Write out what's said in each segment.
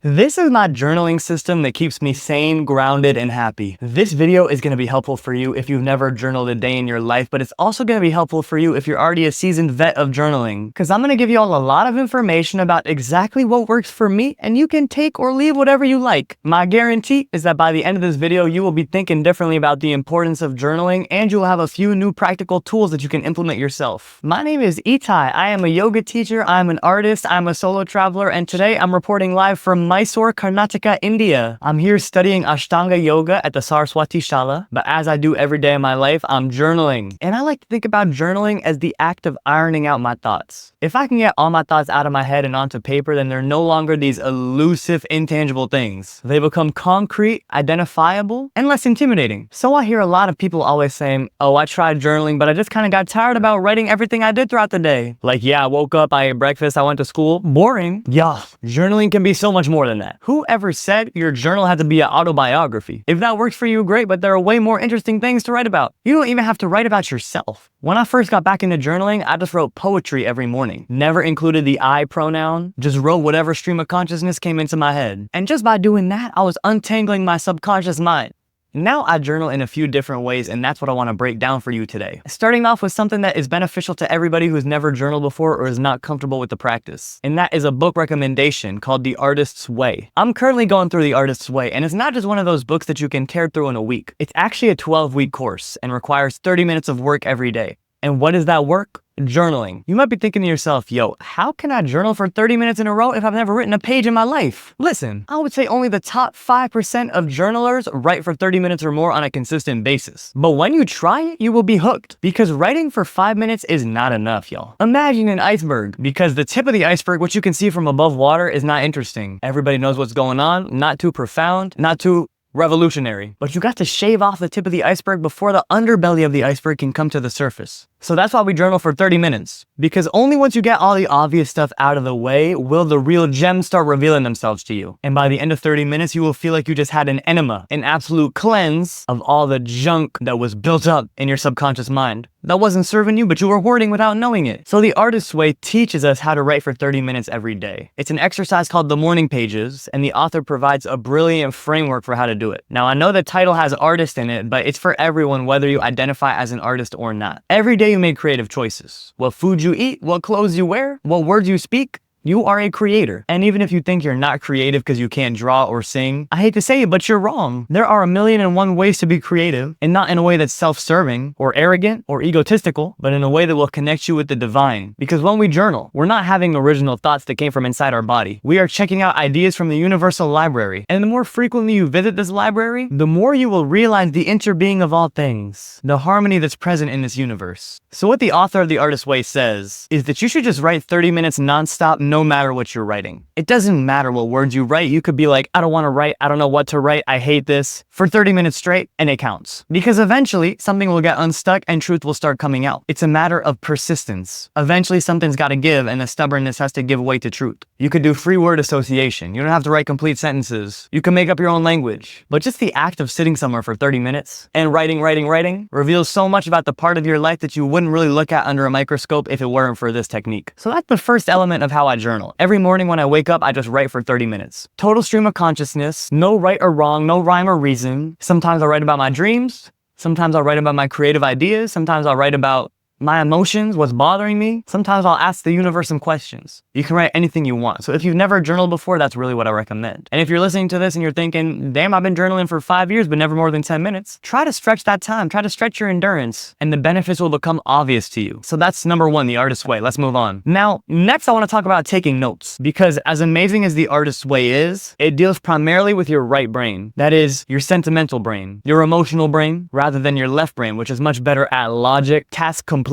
This is my journaling system that keeps me sane, grounded, and happy. This video is going to be helpful for you if you've never journaled a day in your life, but it's also going to be helpful for you if you're already a seasoned vet of journaling, because I'm going to give you all a lot of information about exactly what works for me, and you can take or leave whatever you like. My guarantee is that by the end of this video, you will be thinking differently about the importance of journaling, and you'll have a few new practical tools that you can implement yourself. My name is Itai. I am a yoga teacher, I'm an artist, I'm a solo traveler, and today I'm reporting live from Mysore, Karnataka, India. I'm here studying Ashtanga Yoga at the Saraswati Shala, but as I do every day of my life, I'm journaling. And I like to think about journaling as the act of ironing out my thoughts. If I can get all my thoughts out of my head and onto paper, then they're no longer these elusive, intangible things. They become concrete, identifiable, and less intimidating. So I hear a lot of people always saying, oh, I tried journaling, but I just kind of got tired about writing everything I did throughout the day. Like, yeah, I woke up, I ate breakfast, I went to school. Boring. Yeah, journaling can be so much more than that. Whoever said your journal had to be an autobiography? If that works for you, great, but there are way more interesting things to write about. You don't even have to write about yourself. When I first got back into journaling, I just wrote poetry every morning. Never included the I pronoun, just wrote whatever stream of consciousness came into my head. And just by doing that, I was untangling my subconscious mind. Now I journal in a few different ways, and that's what I want to break down for you today. Starting off with something that is beneficial to everybody who's never journaled before or is not comfortable with the practice. And that is a book recommendation called The Artist's Way. I'm currently going through The Artist's Way, and it's not just one of those books that you can tear through in a week. It's actually a 12-week course and requires 30 minutes of work every day. And what is that work? Journaling. You might be thinking to yourself, yo, how can I journal for 30 minutes in a row if I've never written a page in my life? Listen, I would say only the top 5% of journalers write for 30 minutes or more on a consistent basis. But when you try it, you will be hooked, because writing for 5 minutes is not enough, y'all. Imagine an iceberg, because the tip of the iceberg, what you can see from above water, is not interesting. Everybody knows what's going on, not too profound, not too revolutionary. But you got to shave off the tip of the iceberg before the underbelly of the iceberg can come to the surface. So that's why we journal for 30 minutes. Because only once you get all the obvious stuff out of the way will the real gems start revealing themselves to you. And by the end of 30 minutes, you will feel like you just had an enema, an absolute cleanse of all the junk that was built up in your subconscious mind. That wasn't serving you, but you were hoarding without knowing it. So The Artist's Way teaches us how to write for 30 minutes every day. It's an exercise called the morning pages, and the author provides a brilliant framework for how to do it. Now, I know the title has artist in it, but it's for everyone, whether you identify as an artist or not. Every day you make creative choices. What food you eat, what clothes you wear, what words you speak. You are a creator. And even if you think you're not creative because you can't draw or sing, I hate to say it, but you're wrong. There are 1,000,001 ways to be creative, and not in a way that's self-serving or arrogant or egotistical, but in a way that will connect you with the divine. Because when we journal, we're not having original thoughts that came from inside our body. We are checking out ideas from the universal library. And the more frequently you visit this library, the more you will realize the interbeing of all things, the harmony that's present in this universe. So what the author of The Artist's Way says is that you should just write 30 minutes nonstop, no matter what you're writing. It doesn't matter what words you write. You could be like, I don't want to write, I don't know what to write, I hate this, for 30 minutes straight, and it counts. Because eventually, something will get unstuck and truth will start coming out. It's a matter of persistence. Eventually, something's got to give, and the stubbornness has to give way to truth. You could do free word association. You don't have to write complete sentences. You can make up your own language. But just the act of sitting somewhere for 30 minutes and writing reveals so much about the part of your life that you wouldn't really look at under a microscope if it weren't for this technique. So that's the first element of how I journal. Every morning when I wake up, I just write for 30 minutes. Total stream of consciousness, no right or wrong, no rhyme or reason. Sometimes I'll write about my dreams. Sometimes I'll write about my creative ideas. Sometimes I'll write about my emotions, what's bothering me. Sometimes I'll ask the universe some questions. You can write anything you want. So if you've never journaled before, that's really what I recommend. And if you're listening to this and you're thinking, damn, I've been journaling for 5 years, but never more than 10 minutes, try to stretch that time. Try to stretch your endurance, and the benefits will become obvious to you. So that's number one, The Artist's Way. Let's move on. Now, next I want to talk about taking notes, because as amazing as The Artist's Way is, it deals primarily with your right brain. That is, your sentimental brain, your emotional brain, rather than your left brain, which is much better at logic, task completion,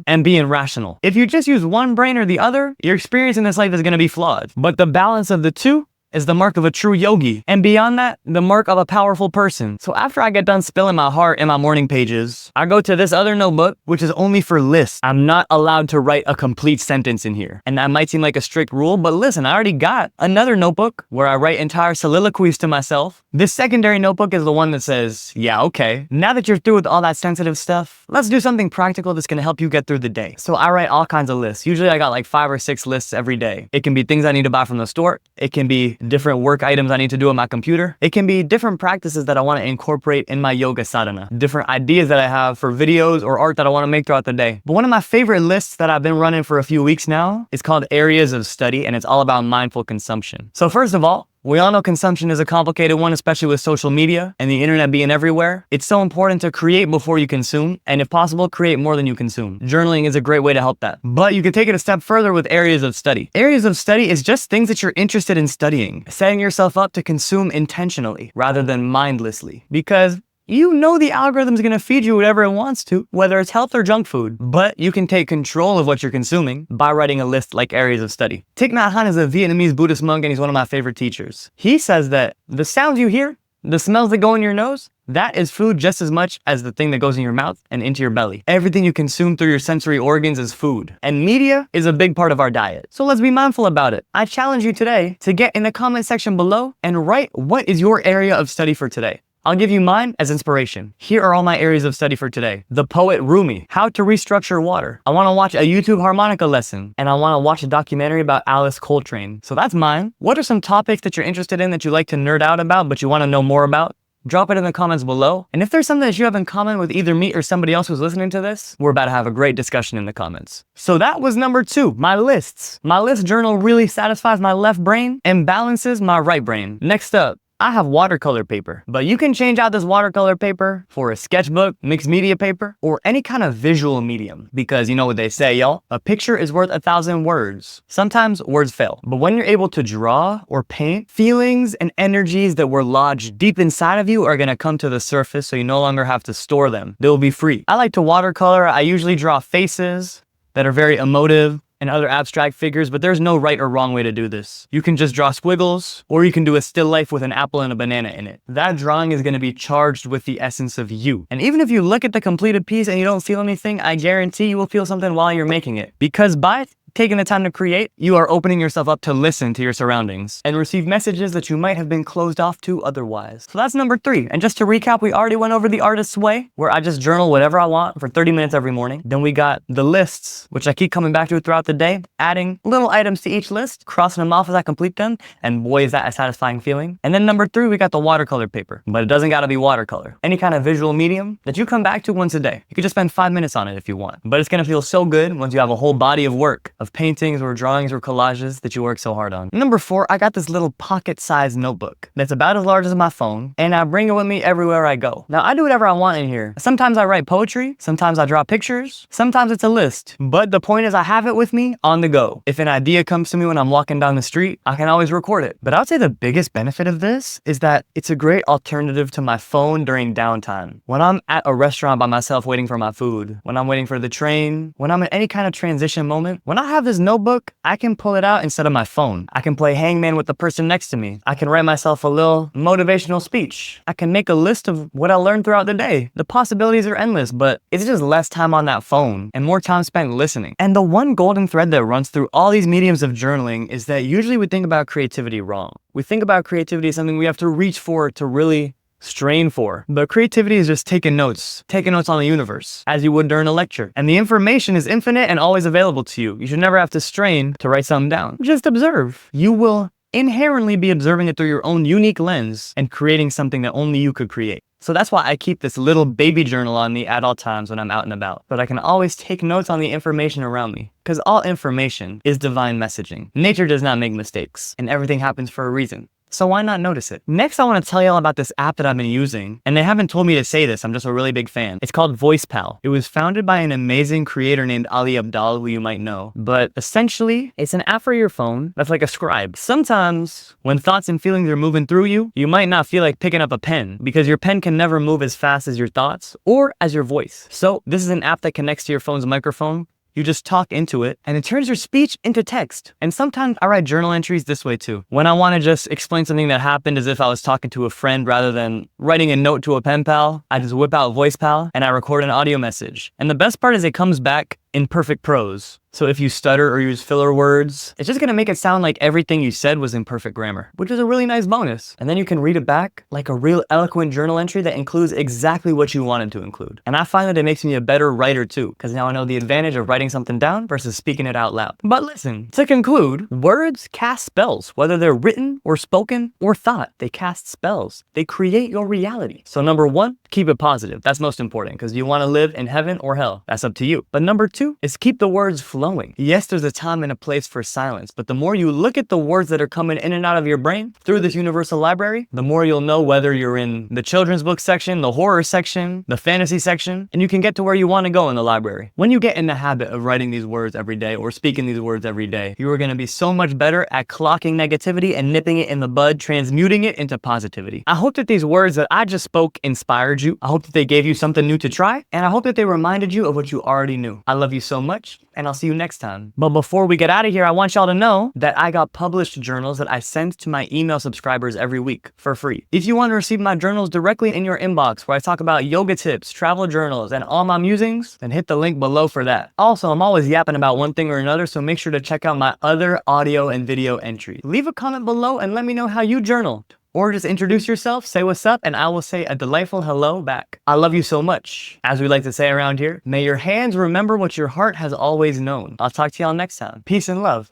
and being rational. If you just use one brain or the other, your experience in this life is going to be flawed. But the balance of the two is the mark of a true yogi. And beyond that, the mark of a powerful person. So after I get done spilling my heart in my morning pages, I go to this other notebook, which is only for lists. I'm not allowed to write a complete sentence in here. And that might seem like a strict rule, but listen, I already got another notebook where I write entire soliloquies to myself. This secondary notebook is the one that says, yeah, okay, now that you're through with all that sensitive stuff, let's do something practical that's gonna help you get through the day. So I write all kinds of lists. Usually I got like 5 or 6 lists every day. It can be things I need to buy from the store. It can be different work items I need to do on my computer. It can be different practices that I want to incorporate in my yoga sadhana, different ideas that I have for videos or art that I want to make throughout the day. But one of my favorite lists that I've been running for a few weeks now is called Areas of Study, and it's all about mindful consumption. So first of all, we all know consumption is a complicated one, especially with social media and the internet being everywhere. It's so important to create before you consume, and if possible, create more than you consume. Journaling is a great way to help that. But you can take it a step further with areas of study. Areas of study is just things that you're interested in studying, setting yourself up to consume intentionally rather than mindlessly. Because you know the algorithm's gonna feed you whatever it wants to, whether it's health or junk food. But you can take control of what you're consuming by writing a list like areas of study. Thich Nhat Hanh is a Vietnamese Buddhist monk, and he's one of my favorite teachers. He says that the sounds you hear, the smells that go in your nose, that is food just as much as the thing that goes in your mouth and into your belly. Everything you consume through your sensory organs is food. And media is a big part of our diet. So let's be mindful about it. I challenge you today to get in the comment section below and write what is your area of study for today. I'll give you mine as inspiration. Here are all my areas of study for today. The poet Rumi, how to restructure water. I want to watch a YouTube harmonica lesson, and I want to watch a documentary about Alice Coltrane. So that's mine. What are some topics that you're interested in that you like to nerd out about, but you want to know more about? Drop it in the comments below. And if there's something that you have in common with either me or somebody else who's listening to this, we're about to have a great discussion in the comments. So that was number 2, my lists. My list journal really satisfies my left brain and balances my right brain. Next up, I have watercolor paper, but you can change out this watercolor paper for a sketchbook, mixed media paper, or any kind of visual medium. Because you know what they say, y'all, a picture is worth 1,000 words. Sometimes words fail, but when you're able to draw or paint, feelings and energies that were lodged deep inside of you are gonna come to the surface, so you no longer have to store them. They'll be free. I like to watercolor. I usually draw faces that are very emotive and other abstract figures, but there's no right or wrong way to do this. You can just draw squiggles, or you can do a still life with an apple and a banana in it. That drawing is going to be charged with the essence of you. And even if you look at the completed piece and you don't feel anything, I guarantee you will feel something while you're making it. Because by taking the time to create, you are opening yourself up to listen to your surroundings and receive messages that you might have been closed off to otherwise. So that's number 3. And just to recap, we already went over the artist's way, where I just journal whatever I want for 30 minutes every morning. Then we got the lists, which I keep coming back to throughout the day, adding little items to each list, crossing them off as I complete them, and boy, is that a satisfying feeling. And then number 3, we got the watercolor paper, but it doesn't gotta be watercolor. Any kind of visual medium that you come back to once a day. You could just spend 5 minutes on it if you want, but it's gonna feel so good once you have a whole body of work, of paintings or drawings or collages that you work so hard on. Number 4, I got this little pocket-sized notebook that's about as large as my phone, and I bring it with me everywhere I go. Now, I do whatever I want in here. Sometimes I write poetry, sometimes I draw pictures, sometimes it's a list. But the point is I have it with me on the go. If an idea comes to me when I'm walking down the street, I can always record it. But I would say the biggest benefit of this is that it's a great alternative to my phone during downtime. When I'm at a restaurant by myself waiting for my food, when I'm waiting for the train, when I'm in any kind of transition moment, when I have this notebook, I can pull it out instead of my phone. I can play hangman with the person next to me. I can write myself a little motivational speech. I can make a list of what I learned throughout the day. The possibilities are endless, but it's just less time on that phone and more time spent listening. And the one golden thread that runs through all these mediums of journaling is that usually we think about creativity wrong. We think about creativity as something we have to reach for to really strain for. But creativity is just taking notes on the universe, as you would during a lecture. And the information is infinite and always available to you. You should never have to strain to write something down. Just observe. You will inherently be observing it through your own unique lens and creating something that only you could create. So that's why I keep this little baby journal on me at all times when I'm out and about. But I can always take notes on the information around me. Because all information is divine messaging. Nature does not make mistakes, and everything happens for a reason. So why not notice it? Next, I want to tell y'all about this app that I've been using, and they haven't told me to say this. I'm just a really big fan. It's called VoicePal. It was founded by an amazing creator named Ali Abdaal, who you might know. But essentially, it's an app for your phone that's like a scribe. Sometimes, when thoughts and feelings are moving through you, you might not feel like picking up a pen because your pen can never move as fast as your thoughts or as your voice. So this is an app that connects to your phone's microphone. You just talk into it, and it turns your speech into text. And sometimes I write journal entries this way too. When I want to just explain something that happened as if I was talking to a friend rather than writing a note to a pen pal, I just whip out VoicePal and I record an audio message. And the best part is it comes back in perfect prose. So if you stutter or use filler words, it's just gonna make it sound like everything you said was in perfect grammar, which is a really nice bonus. And then you can read it back like a real eloquent journal entry that includes exactly what you wanted to include. And I find that it makes me a better writer too, because now I know the advantage of writing something down versus speaking it out loud. But listen, to conclude, words cast spells, whether they're written or spoken or thought. They cast spells. They create your reality. So number one, keep it positive. That's most important, because you want to live in heaven or hell. That's up to you. But number two is keep the words flowing. Yes, there's a time and a place for silence, but the more you look at the words that are coming in and out of your brain through this universal library, the more you'll know whether you're in the children's book section, the horror section, the fantasy section, and you can get to where you want to go in the library. When you get in the habit of writing these words every day or speaking these words every day, you are going to be so much better at clocking negativity and nipping it in the bud, transmuting it into positivity. I hope that these words that I just spoke inspired you. I hope that they gave you something new to try, and I hope that they reminded you of what you already knew. I love you so much, and I'll see you next time. But before we get out of here, I want y'all to know that I got published journals that I send to my email subscribers every week for free. If you want to receive my journals directly in your inbox, where I talk about yoga tips, travel journals, and all my musings, then hit the link below for that. Also, I'm always yapping about one thing or another, so make sure to check out my other audio and video entries. Leave a comment below and let me know how you journaled. Or just introduce yourself, say what's up, and I will say a delightful hello back. I love you so much. As we like to say around here, may your hands remember what your heart has always known. I'll talk to y'all next time. Peace and love.